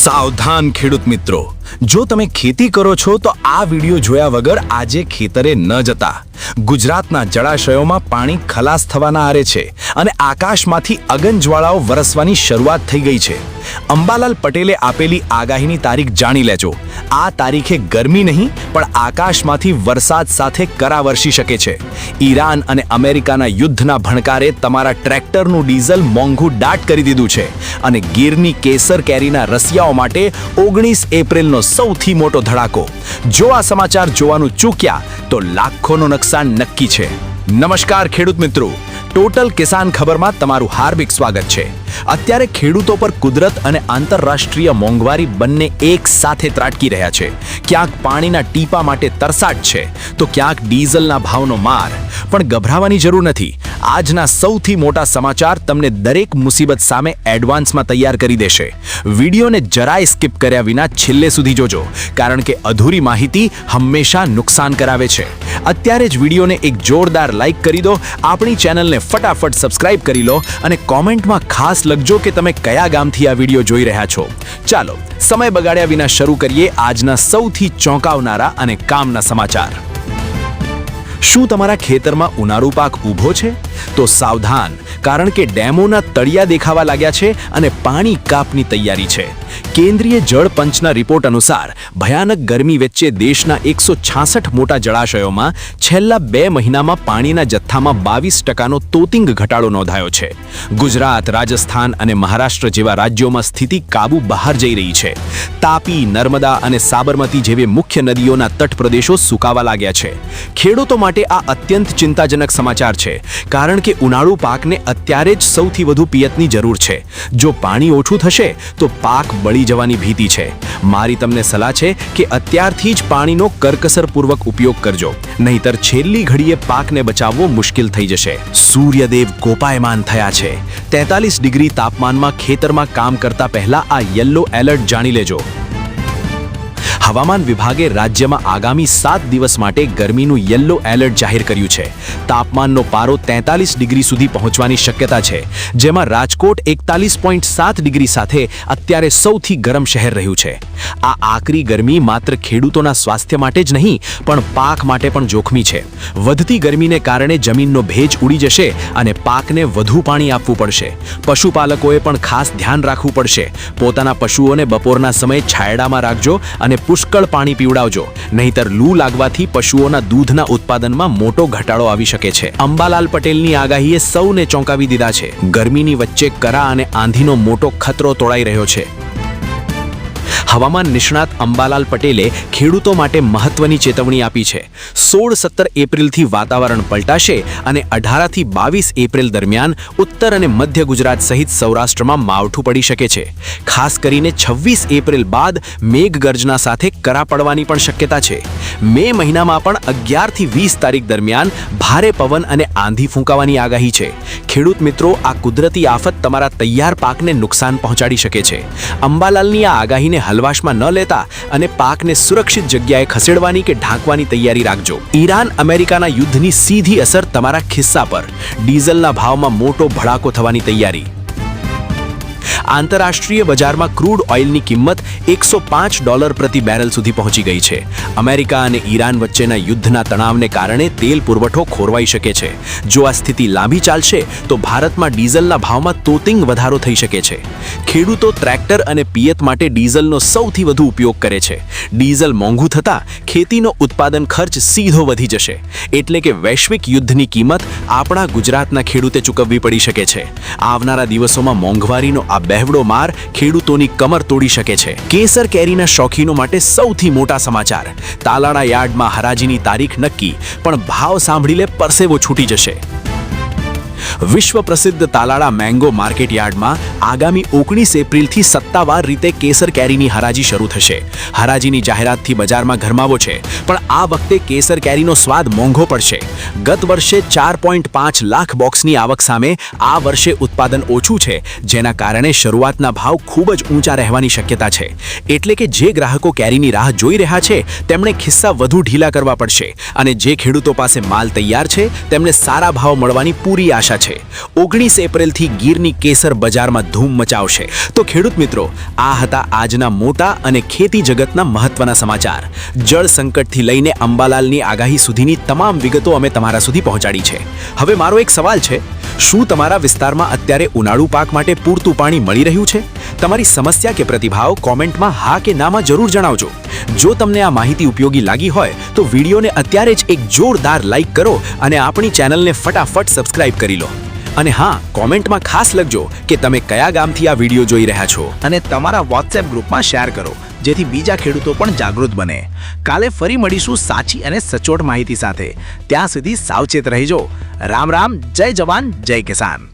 સાવધાન ખેડૂત મિત્રો, જો તમે ખેતી કરો છો તો આ વિડિયો જોયા વગર આજે ખેતરે ન જતા. ગુજરાતના જળાશયોમાં પાણી ખલાસ થવાના આરે છે અને આકાશમાંથી અગનજ્વાળાઓ વરસવાની શરૂઆત થઈ ગઈ છે. અંબાલાલ પટેલે આપેલી આગાહીની તારીખ જાણી લેજો. આ તારીખે ગરમી નહીં પણ આકાશમાંથી વરસાદ સાથે કરા વરસી શકે છે. ઈરાન અને અમેરિકાના યુદ્ધના ભણકારે તમારા ટ્રેક્ટરનું ડીઝલ મોંઘું દાટ કરી દીધું છે અને ગીરની કેસર કેરીના રસિયાઓ માટે 19 એપ્રિલનો સૌથી મોટો ધડાકો. જો આ સમાચાર જોવાનું ચૂક્યા તો લાખોનું નુકસાન નક્કી છે. નમસ્કાર ખેડૂત મિત્રો, ટોટલ કિસાન ખબરમાં તમારું હાર્દિક સ્વાગત છે. અત્યારે ખેડૂતો પર કુદરત અને આંતરરાષ્ટ્રીય મોંઘવારી બંને એક સાથે ત્રાટકી રહ્યા છે. ક્યાંક પાણીના ટીપા માટે તરસાટ છે તો ક્યાંક ડીઝલના ભાવનો માર. પણ ગભરાવાની જરૂર નથી. આજના સૌથી મોટા સમાચાર તમને દરેક મુસીબત સામે એડવાન્સમાં તૈયાર કરી દેશે. વિડીયોને જરાય સ્કીપ કર્યા વિના છેલ્લે સુધી જોજો, કારણ કે અધૂરી માહિતી હંમેશા નુકસાન કરાવે છે. અત્યારે જ વિડીયોને એક જોરદાર લાઈક કરી દો, આપણી ચેનલને ફટાફટ સબસ્ક્રાઇબ કરી લો અને કોમેન્ટમાં ખાસ લખજો કે તમે કયા ગામથી આ વિડીયો જોઈ રહ્યા છો. ચાલો સમય બગાડ્યા વિના શરૂ કરીએ આજના સૌથી ચોંકાવનારા અને કામના સમાચાર. શું તમારા ખેતરમાં ઉનાળુ પાક ઊભો છે? તો સાવધાન, કારણ કે ડેમોના તળિયા દેખાવા લાગ્યા છે અને પાણી કાપની તૈયારી છે. કેન્દ્રીય જળ પંચના રિપોર્ટ અનુસાર ભયાનક ગરમી વચ્ચે દેશના 166 મોટા જળાશયોમાં છેલ્લા 2 મહિનામાં પાણીના જથ્થામાં 22% તોતિંગ ઘટાડો નોંધાયો છે. ગુજરાત, રાજસ્થાન અને મહારાષ્ટ્ર જેવા રાજ્યોમાં સ્થિતિ કાબુ બહાર જઈ રહી છે. તાપી, નર્મદા અને સાબરમતી જેવી મુખ્ય નદીઓના તટ પ્રદેશો સુકાવા લાગ્યા છે. ખેડૂતો માટે આ અત્યંત ચિંતાજનક સમાચાર છે, કારણ કે ઉનાળુ પાકને અત્યારે જ સૌથી વધુ પિયતની જરૂર છે. જો પાણી ઓછું થશે તો પાક બળી જવાની ભીતિ છે. મારી તમને સલાહ છે કે અત્યારથી જ પાણીનો કરકસરપૂર્વક ઉપયોગ કરજો, નહીંતર છેલ્લી ઘડીએ પાકને બચાવવો મુશ્કેલ થઈ જશે. સૂર્યદેવ કોપાયમાન થયા છે. 43 ડિગ્રી તાપમાનમાં ખેતરમાં કામ કરતા પહેલા આ યલો એલર્ટ જાણી લેજો. હવામાન વિભાગે રાજ્યમાં આગામી 7 દિવસ માટે ગરમીનું યલો એલર્ટ જાહેર કર્યું છે. તાપમાનનો પારો 43 ડિગ્રી સુધી પહોંચવાની શક્યતા છે, જેમાં રાજકોટ 41.7 ડિગ્રી સાથે અત્યારે સૌથી ગરમ શહેર રહ્યું છે. આ આકરી ગરમી માત્ર ખેડૂતોના સ્વાસ્થ્ય માટે જ નહીં પણ પાક માટે પણ જોખમી છે. વધતી ગરમીને કારણે જમીનનો ભેજ ઉડી જશે અને પાકને વધુ પાણી આપવું પડશે. પશુપાલકોએ પણ ખાસ ધ્યાન રાખવું પડશે. પોતાના પશુઓને બપોરના સમયે છાયડામાં રાખજો અને પુષ્કળ પાણી પીવડાવજો, નહીંતર લૂ લાગવાથી પશુઓના દૂધના ઉત્પાદનમાં મોટો ઘટાડો આવી શકે છે. અંબાલાલ પટેલની આગાહીએ સૌને ચોંકાવી દીધા છે. ગરમીની વચ્ચે કરા અને આંધીનો મોટો ખતરો તોળાઈ રહ્યો છે. હવામાન નિષ્ણાત અંબાલાલ પટેલે ખેડૂતો માટે મહત્વની ચેતવણી આપી છે. 16-17 એપ્રિલથી વાતાવરણ પલટાશે અને 18થી 22 એપ્રિલ દરમિયાન ઉત્તર અને મધ્ય ગુજરાત સહિત સૌરાષ્ટ્રમાં માવઠું પડી શકે છે. ખાસ કરીને 26 એપ્રિલ બાદ મેઘગર્જના સાથે કરા પડવાની પણ શક્યતા છે. મે મહિનામાં પણ 11થી 20 તારીખ દરમિયાન ભારે પવન અને આંધી ફૂંકાવાની આગાહી છે. ખેડૂત મિત્રો, આ કુદરતી આફત તમારા તૈયાર પાકને નુકસાન પહોંચાડી શકે છે. અંબાલાલની આ આગાહીને હલવાશમાં ન લેતા અને પાકને સુરક્ષિત જગ્યાએ ખસેડવાની કે ઢાંકવાની તૈયારી રાખજો. ઈરાન અમેરિકાના યુદ્ધની સીધી અસર તમારા ખિસ્સા પર. ડીઝલના ભાવમાં મોટો ભડાકો થવાની તૈયારી. આંતરરાષ્ટ્રીય બજારમાં ક્રૂડ ઓઇલની કિંમત $105 પ્રતિ બેરલ સુધી પહોંચી ગઈ છે. અમેરિકા અને ઈરાન વચ્ચેના યુદ્ધના તણાવને કારણે તેલ પુરવઠો ખોરવાઈ શકે છે. જો આ સ્થિતિ લાંબી ચાલશે તો ભારતમાં ડીઝલના ભાવમાં તોતિંગ વધારો થઈ શકે છે. ખેડૂતો ટ્રેક્ટર અને પિયત માટે ડીઝલનો સૌથી વધુ ઉપયોગ કરે છે. ડીઝલ મોંઘું થતાં ખેતીનો ઉત્પાદન ખર્ચ સીધો વધી જશે. એટલે કે વૈશ્વિક યુદ્ધની કિંમત આપણા ગુજરાતના ખેડૂતે ચૂકવવી પડી શકે છે. આવનારા દિવસોમાં મોંઘવારીનો આ બેવડો માર ખેડૂતોની કમર તોડી શકે છે. કેસર કેરીના શોખીનો માટે સૌથી મોટા સમાચાર. તાલાળા યાર્ડમાં હરાજીની તારીખ નક્કી, પણ ભાવ સાંભળી લે પરસેવો છૂટી જશે. વિશ્વ પ્રસિદ્ધ તાલાળા મેંગો માર્કેટ યાર્ડમાં આગામી 19 એપ્રિલથી સત્તાવાર રીતે કેસર કેરીની હરાજી શરૂ થશે. હરાજીની જાહેરાતથી બજારમાં ગરમાવો છે, પણ આ વખતે કેસર કેરીનો સ્વાદ મોંઘો પડશે. ગત વર્ષે 4.5 લાખ બોક્સની આવક સામે આ વર્ષે ઉત્પાદન ઓછું છે, જેના કારણે શરૂઆતના ભાવ ખૂબ જ ઊંચા રહેવાની શક્યતા છે. એટલે કે જે ગ્રાહકો કેરીની રાહ જોઈ રહ્યા છે તેમણે ખિસ્સા વધુ ઢીલા કરવા પડશે અને જે ખેડૂતો પાસે માલ તૈયાર છે તેમને સારા ભાવ મળવાની પૂરી આશા આશા છે. 19 એપ્રિલથી ગીરની કેસર બજારમાં ધૂમ મચાવશે. તો ખેડૂત મિત્રો, આ હતા આજના મોટા અને ખેતી જગતના મહત્વના સમાચાર. જળ સંકટથી લઈને અંબાલાલની આગાહી સુધીની તમામ વિગતો અમે તમારા સુધી પહોંચાડી છે. હવે મારો એક સવાલ છે, શું તમારા વિસ્તારમાં અત્યારે ઉનાળુ પાક માટે પૂરતું પાણી મળી રહ્યું છે? તમારી સમસ્યા કે પ્રતિભાવ કોમેન્ટમાં હા કે નામાં જરૂર જણાવજો. જો તમને આ માહિતી ઉપયોગી લાગી હોય તો વિડીયોને અત્યારે જ એક જોરદાર લાઈક કરો અને આપણી ચેનલને ફટાફટ સબસ્ક્રાઇબ કરી લો. અને હા, કોમેન્ટમાં ખાસ લખજો કે તમે કયા ગામથી આ વિડીયો જોઈ રહ્યા છો. અને તમારા વોટ્સએપ ગ્રુપમાં શેર કરો, જેથી બીજા ખેડૂતો પણ જાગૃત બને. કાલે ફરી મળીશું સાચી અને સચોટ માહિતી સાથે. ત્યાં સુધી સાવચેત રહેજો. રામ રામ, જય જવાન, જય કિસાન.